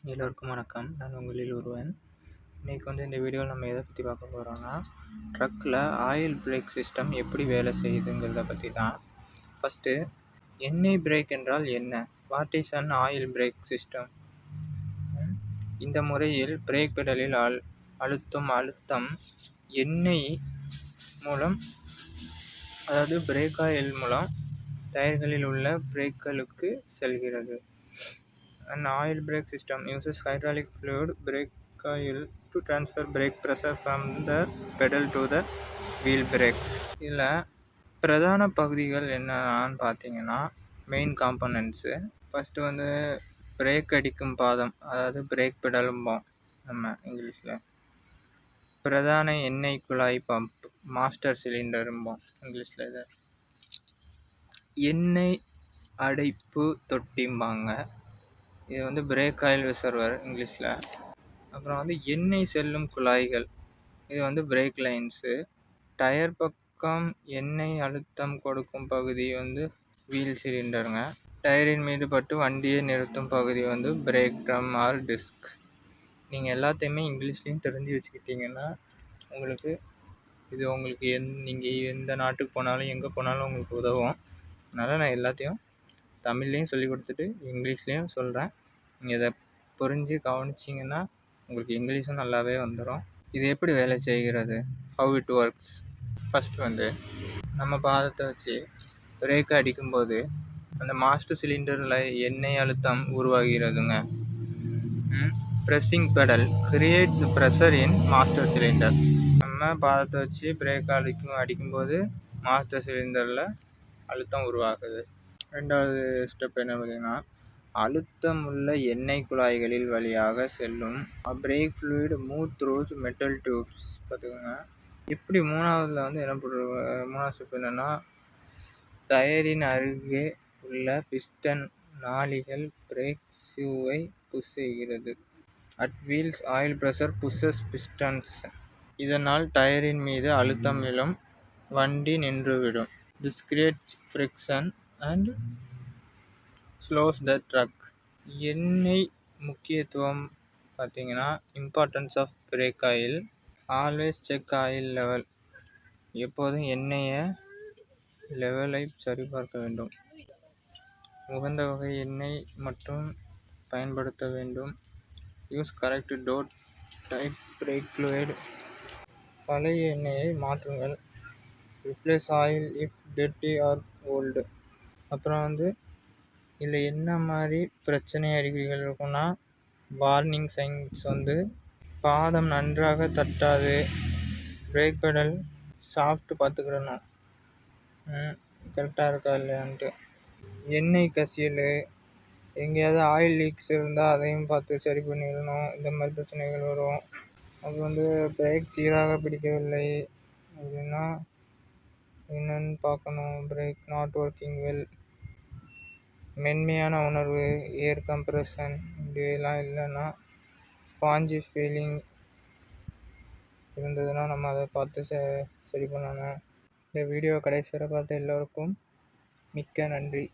எல்லோருக்கும் வணக்கம். நான் உங்களில் ஒருவன். இன்றைக்கி இந்த வீடியோவில் நம்ம எதை பற்றி பார்க்க போகிறோம்னா, ட்ரக்கில் ஆயில் பிரேக் சிஸ்டம் எப்படி வேலை செய்யுதுங்கிறத பற்றி தான். ஃபஸ்ட்டு, எண்ணெய் பிரேக் என்றால் என்ன? What is an oil brake system? இந்த முறையில் பிரேக் பெடலில் அழுத்தம் எண்ணெய் மூலம், அதாவது பிரேக் ஆயில் மூலம் டயர்களில் உள்ள பிரேக்களுக்கு செல்கிறது. An oil brake system uses hydraulic fluid brake oil to transfer brake pressure from the pedal to the wheel brakes. இதில் பிரதான பகுதிகள் என்னன்னு பார்த்தீங்கன்னா, மெயின் காம்பனன்ட்ஸு. ஃபஸ்ட்டு பிரேக் அடிக்கும் பாதம், அதாவது பிரேக் பெடலும்போம் நம்ம இங்கிலீஷில். பிரதான எண்ணெய் குழாய் பம்ப், மாஸ்டர் சிலிண்டரும்போம் இங்கிலீஷில். இது எண்ணெய் அடைப்பு தொட்டிம்பாங்க. இது பிரேக் ஆயில் ரிசர்வர் இங்கிலீஷில். அப்புறம் எண்ணெய் செல்லும் குழாய்கள், இது பிரேக் லைன்ஸு. டயர் பக்கம் எண்ணெய் அழுத்தம் கொடுக்கும் பகுதி வீல் சிலிண்டருங்க. டயரின் மீது பட்டு வண்டியை நிறுத்தும் பகுதி பிரேக் ட்ரம் ஆர் டிஸ்க். நீங்கள் எல்லாத்தையுமே இங்கிலீஷ்லேயும் தெரிஞ்சு வச்சுக்கிட்டிங்கன்னா உங்களுக்கு நீங்கள் எந்த நாட்டுக்கு போனாலும் எங்கே போனாலும் உங்களுக்கு உதவும். அதனால் நான் எல்லாத்தையும் தமிழ்லேயும் சொல்லி கொடுத்துட்டு இங்கிலீஷ்லேயும் சொல்கிறேன். நீங்கள் இதை புரிஞ்சு கவனிச்சிங்கன்னா உங்களுக்கு இங்கிலீஷும் நல்லாவே வந்துடும். இது எப்படி வேலை செய்கிறது? How it works? ஃபஸ்ட்டு நம்ம பாதத்தை வச்சு பிரேக் அடிக்கும்போது அந்த மாஸ்டர் சிலிண்டரில் எண்ணெய் அழுத்தம் உருவாகிறதுங்க. Pressing pedal creates pressure in master cylinder. நம்ம பாதத்தை வச்சு பிரேக் அடிக்கும்போது மாஸ்டர் சிலிண்டரில் அழுத்தம் உருவாகுது. ரெண்டாவது ஸ்டெப் என்ன பார்த்தீங்கன்னா, அழுத்தம் உள்ள எண்ணெய் குழாய்களில் வழியாக செல்லும் brake fluid move through metal tubes. பார்த்துக்கோங்க. இப்படி மூணாவது ஸ்டெப் என்னென்னா, டயரின் அருகே உள்ள பிஸ்டன் நாளிகள் பிரேக் ஷூவை புஷ் செய்கிறது. At wheels oil pressure pushes pistons. இதனால் டயரின் மீது அழுத்தம் விழும், வண்டி நின்றுவிடும். This creates friction and slows the truck. எண்ணெய் முக்கியத்துவம் பார்த்தீங்கன்னா, importance of brake oil. Always check oil level. எப்போதும் எண்ணெயை லெவலை சரிபார்க்க வேண்டும். உகந்த வகை எண்ணெய் மட்டும் பயன்படுத்த வேண்டும். Use correct DOT type brake fluid. பழைய எண்ணெயை மாற்றுங்கள். Replace oil if dirty or old. அப்புறம் இதில் என்ன மாதிரி பிரச்சனை அறிகுறிகள் இருக்குன்னா, வார்னிங் சைன்ஸ் பாதம் நன்றாக தட்டாது, பிரேக் பெடல் சாஃப்ட் பார்த்துக்கிடணும், கரெக்டாக இருக்கா இல்லையான்ட்டு. எண்ணெய் கசியல், எங்கேயாவது ஆயில் லீக்ஸ் இருந்தால் அதையும் பார்த்து சரி பண்ணிடணும். இந்த மாதிரி பிரச்சனைகள் வரும். அது பிரேக் சீராக பிடிக்கவில்லை அப்படின்னா என்னன்னு பார்க்கணும். பிரேக் நாட் ஒர்க்கிங் வெல், மென்மையான உணர்வு, ஏர் கம்ப்ரெஷன் இப்படிலாம் இல்லைன்னா, ஸ்பாஞ்சி ஃபீலிங் இருந்ததுன்னா நம்ம அதை பார்த்து சரி பண்ணணும். இந்த வீடியோ கடைசி வரை பார்த்த எல்லோருக்கும் மிக்க நன்றி.